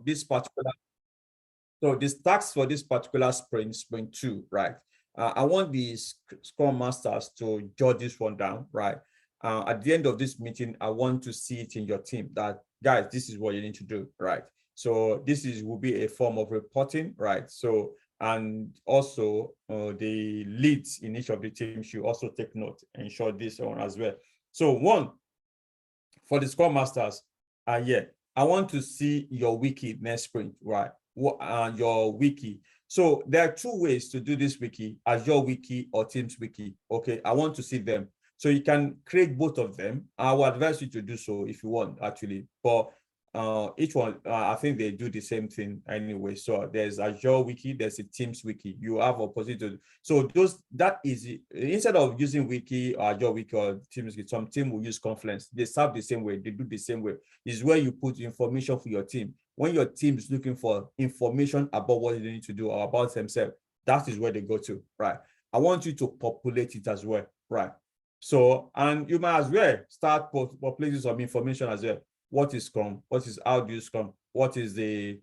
this particular, so this task for this particular sprint 2, right? I want these Scrum Masters to jot this one down, right? At the end of this meeting, I want to see it in your team that, guys, this is what you need to do, right? So this will be a form of reporting, right? So, and also the leads in each of the teams should also take note, ensure this one as well. So one, for the Scrum Masters, yeah, I want to see your wiki next sprint, right? Your wiki. So there are two ways to do this wiki, Azure wiki or Teams wiki. Okay, I want to see them. So you can create both of them. I will advise you to do so if you want, actually. But each one, I think they do the same thing anyway. So there's Azure wiki, there's a Teams wiki. You have opposite. So that is, instead of using wiki or Azure wiki or Teams wiki, some team will use Confluence. They serve the same way. They do the same way. Is where you put information for your team. When your team is looking for information about what they need to do or about themselves, that is where they go to, right? I want you to populate it as well, right? So, and you might as well start populating some information as well. What is Scrum? How do you Scrum? What is the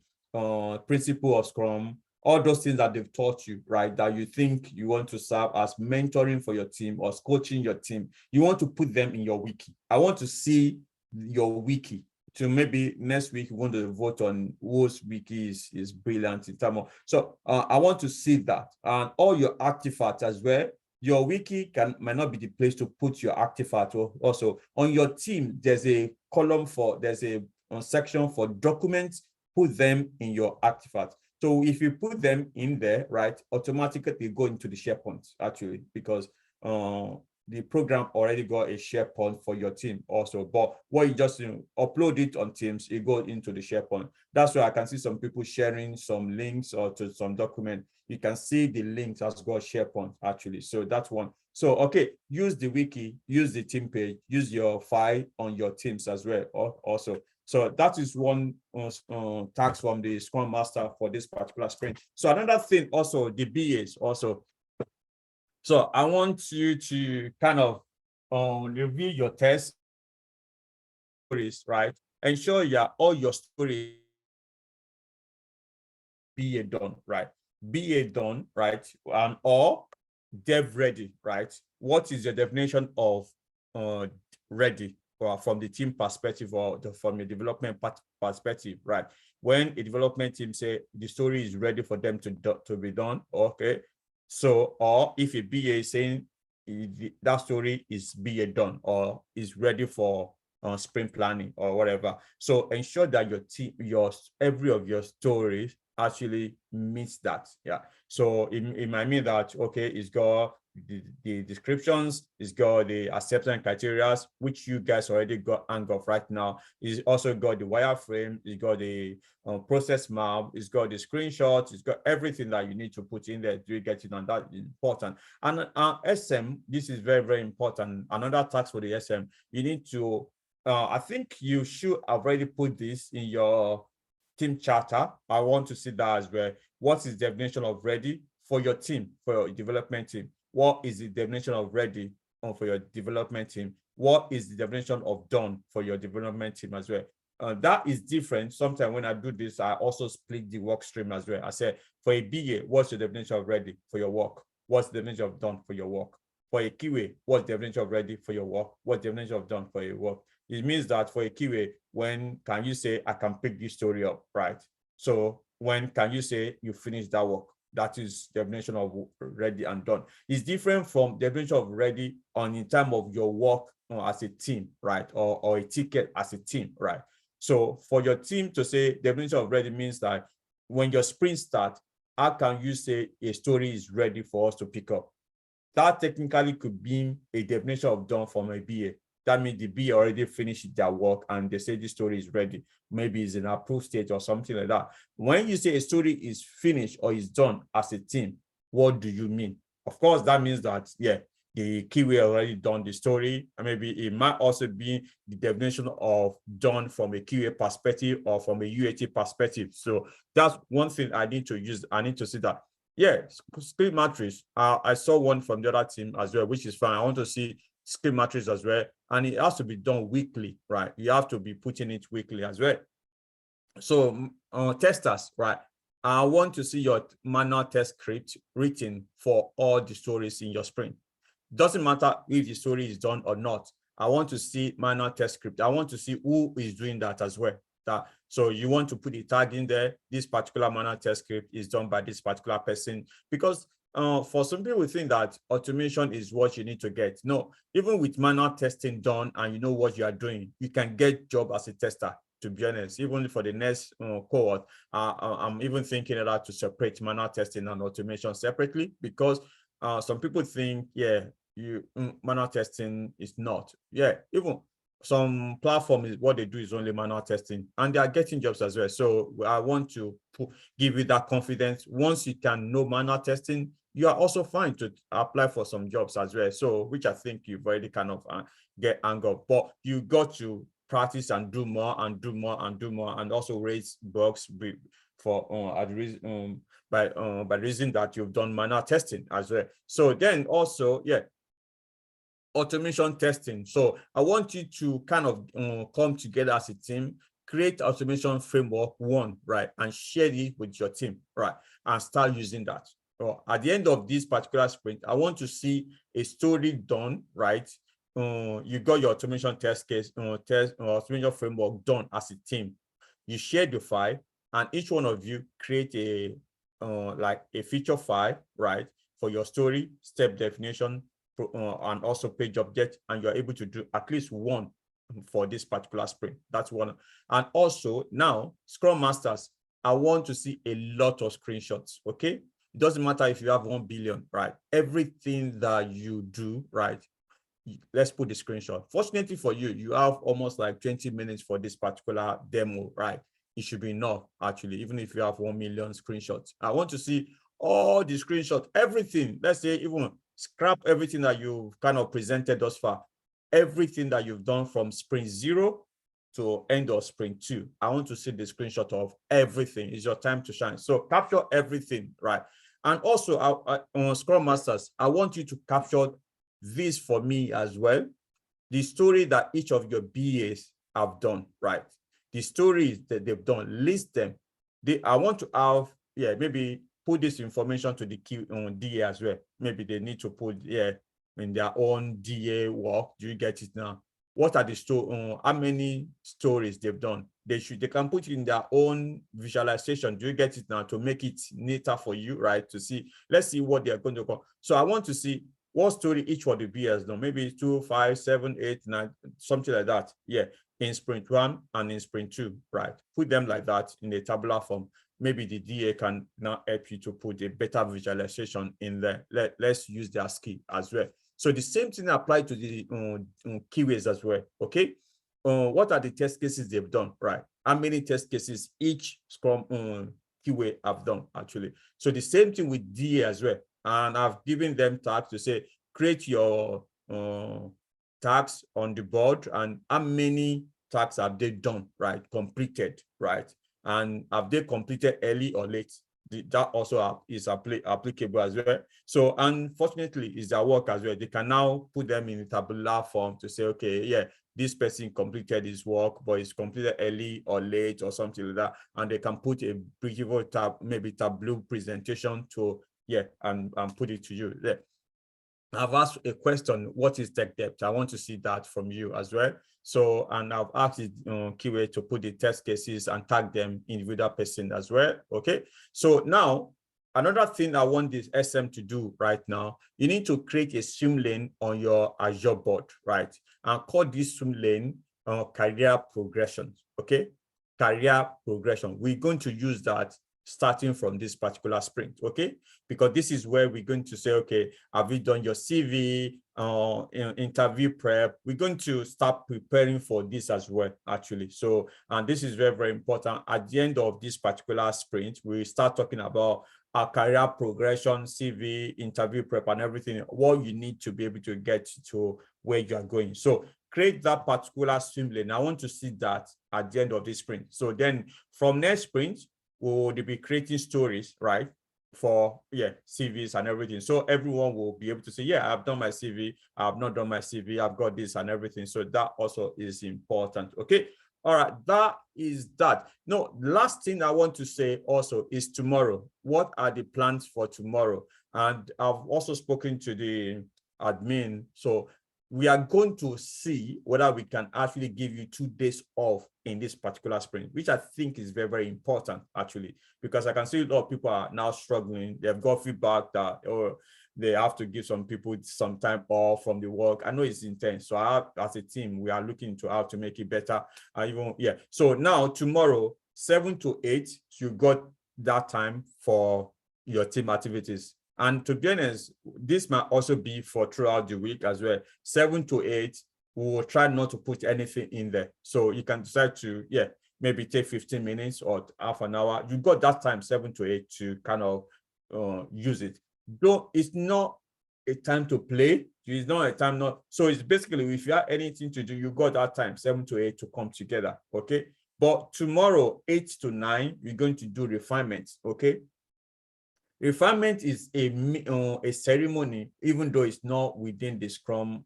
principle of Scrum? All those things that they've taught you, right? That you think you want to serve as mentoring for your team or coaching your team. You want to put them in your wiki. I want to see your wiki. So maybe next week we want to vote on whose wiki is brilliant in terms of. So I want to see that, and all your artifacts as well. Your wiki might not be the place to put your artifact. Also on your team, there's a column there's a section for documents. Put them in your artifact. So if you put them in there, right, automatically they go into the SharePoint actually, because the program already got a SharePoint for your team also. But what you just upload it on Teams, it goes into the SharePoint. That's why I can see some people sharing some links or to some document. You can see the links has got SharePoint actually. So that's one. So okay, use the wiki, use the team page, use your file on your Teams as well also. So that is one task from the Scrum Master for this particular sprint. So another thing also, the BAs also. So I want you to kind of review your test stories, right? Ensure all your stories BA done, right? BA done, right? Or dev ready, right? What is your definition of ready from the team perspective or from the development perspective, right? When a development team say the story is ready for them to be done, okay. So, or if a BA is saying that story is BA done or is ready for sprint planning or whatever. So ensure that your team, every of your stories actually meets that. Yeah. So it might mean that, okay, it's got the descriptions, it's got the acceptance criteria, which you guys already got hang of right now. It's also got the wireframe, it's got the process map, it's got the screenshots, it's got everything that you need to put in there to get it on. That is important. And SM, this is very, very important. Another task for the SM, you need to, I think you should have already put this in your team charter. I want to see that as well. What is the definition of ready for your team, for your development team? What is the definition of ready for your development team? What is the definition of done for your development team as well? That is different. Sometimes when I do this, I also split the work stream as well. I say, for a BA, what's your definition of ready for your work? What's the definition of done for your work? For a QA, what's the definition of ready for your work? What's the definition of done for your work? It means that for a QA, when can you say, I can pick this story up, right? So when can you say you finish that work? That is definition of ready and done. It's different from definition of ready in terms of your work as a team, right? Or a ticket as a team, right? So for your team to say definition of ready means that when your sprint starts, how can you say a story is ready for us to pick up? That technically could be a definition of done from a BA. That means the BA already finished their work and they say the story is ready. Maybe it's in an approved state or something like that. When you say a story is finished or is done as a team, what do you mean? Of course, that means that, yeah, the QA already done the story. And maybe it might also be the definition of done from a QA perspective or from a UAT perspective. So that's one thing I need to use. I need to see that. Yeah, sprint matrix. I saw one from the other team as well, which is fine. I want to see sprint matrix as well. And it has to be done weekly, right? You have to be putting it weekly as well. So testers, right? I want to see your manual test script written for all the stories in your sprint. Doesn't matter if the story is done or not. I want to see manual test script. I want to see who is doing that as well. So you want to put a tag in there. This particular manual test script is done by this particular person, because for some people think that automation is what you need to get. No, even with manual testing done and you know what you are doing, you can get job as a tester. To be honest, even for the next cohort, I'm even thinking about to separate manual testing and automation separately, because some people think, yeah, manual testing is not. Yeah, even some platforms, what they do is only manual testing, and they are getting jobs as well. So I want to give you that confidence. Once you can know manual testing, you are also fine to apply for some jobs as well. So, which I think you've already kind of get angle, but you got to practice and do more and do more and do more, and also raise bugs for by reason that you've done manual testing as well. So then also, yeah, automation testing. So I want you to kind of come together as a team, create automation framework one, right, and share it with your team, right, and start using that. So at the end of this particular sprint, I want to see a story done, right? You got your automation test case, automation framework done as a team. You share the file, and each one of you create a like a feature file, right, for your story, step definition, and also page object, and you're able to do at least one for this particular sprint. That's one. And also now, Scrum Masters, I want to see a lot of screenshots, okay? It doesn't matter if you have 1 billion, right? Everything that you do, right? Let's put the screenshot. Fortunately for you, you have almost like 20 minutes for this particular demo, right? It should be enough, actually, even if you have 1 million screenshots. I want to see all the screenshots, everything. Let's say even scrap everything that you've kind of presented thus far, everything that you've done from sprint 0 to end of sprint 2. I want to see the screenshot of everything. It's your time to shine. So capture everything, right? And also, on Scrum Masters, I want you to capture this for me as well. The story that each of your BAs have done, right? The stories that they've done, list them. I want to have, yeah, maybe put this information to the DA as well. Maybe they need to put, yeah, in their own DA work. Do you get it now? What are the story? How many stories they've done? They can put it in their own visualization. Do you get it now? To make it neater for you, right? To see, let's see what they're going to call. So I want to see what story each of the B has done. Maybe 2, 5, 7, 8, 9, something like that. Yeah, in sprint 1 and in sprint 2, right? Put them like that in a tabular form. Maybe the DA can now help you to put a better visualization in there. Let's use their skill as well. So the same thing applies to the keywords as well, okay? What are the test cases they've done, right? How many test cases each Scrum keyword have done, actually? So the same thing with DA as well. And I've given them tags to say, create your tags on the board and how many tags have they done, right? Completed, right? And have they completed early or late? That also is applicable as well. So unfortunately, is their work as well. They can now put them in a tabular form to say, okay, yeah, this person completed his work, but it's completed early or late or something like that. And they can put a beautiful maybe Tableau presentation to, yeah, and put it to you. Yeah. I've asked a question, what is tech debt? I want to see that from you as well. So, and I've asked the keyword to put the test cases and tag them individual person as well, okay? So now, another thing I want this SM to do right now, you need to create a swim lane on your Azure board, right? And call this swim lane career progression, okay? Career progression. We're going to use that starting from this particular sprint, okay? Because this is where we're going to say, okay, have you done your CV, interview prep? We're going to start preparing for this as well, actually. So, and this is very, very important. At the end of this particular sprint, we start talking about our career progression, CV, interview prep, and everything, what you need to be able to get to where you are going. So create that particular swim lane. I want to see that at the end of this sprint. So then from next sprint, we'll be creating stories, right? For, yeah, CVs and everything. So everyone will be able to say, yeah, I've done my CV, I've not done my CV, I've got this and everything. So that also is important, okay? All right, that is that. No, last thing I want to say also is tomorrow. What are the plans for tomorrow? And I've also spoken to the admin. So we are going to see whether we can actually give you 2 days off in this particular sprint, which I think is very, very important, actually, because I can see a lot of people are now struggling. They've got feedback that, or they have to give some people some time off from the work. I know it's intense. So as a team, we are looking to how to make it better. So now tomorrow, 7 to 8, you got that time for your team activities. And to be honest, this might also be for throughout the week as well. 7 to 8, we will try not to put anything in there. So you can decide to, maybe take 15 minutes or half an hour. You got that time, 7 to 8, to kind of use it. Though it's not a time to play, it's not a time not. So it's basically, if you have anything to do, you got that time, 7 to 8, to come together. Okay. But tomorrow, 8 to 9, we're going to do refinements. Okay. Refinement is a ceremony, even though it's not within the Scrum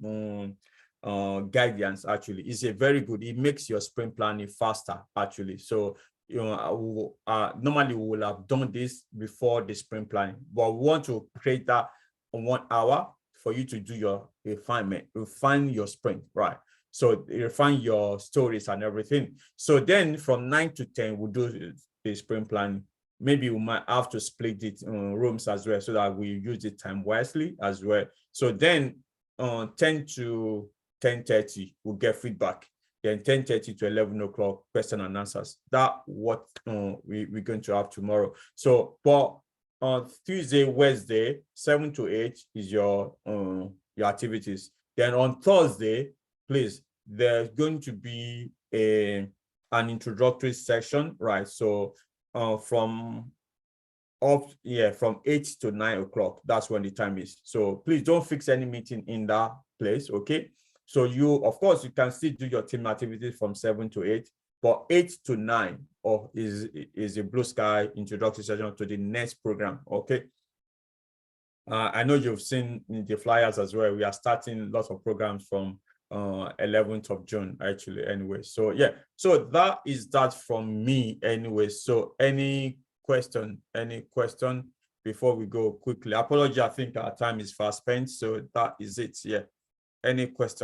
guidance. Actually, it's a very good. It makes your sprint planning faster. Actually, so normally we will have done this before the sprint planning, but we want to create that 1 hour for you to do your refinement, refine your sprint, right? So refine your stories and everything. So then from 9 to 10, we'll do the sprint planning. Maybe we might have to split it in rooms as well, so that we use the time wisely as well. So then 10 to 10:30, we'll get feedback. Then 10:30 to 11 o'clock, question and answers. That's what we're going to have tomorrow. So for on Tuesday, Wednesday, 7 to 8 is your activities. Then on Thursday, please, there's going to be an introductory session, right? So from 8 to 9 o'clock, that's when the time is. So please don't fix any meeting in that place, okay? So you, of course, you can still do your team activities from 7 to 8, but 8 to 9 is a blue sky introductory session to the next program, okay? I know you've seen in the flyers as well. We are starting lots of programs from 11th of June, actually, anyway. So so that is that from me anyway. So any question before we go quickly? Apology, I think our time is fast spent, so that is it. Any question?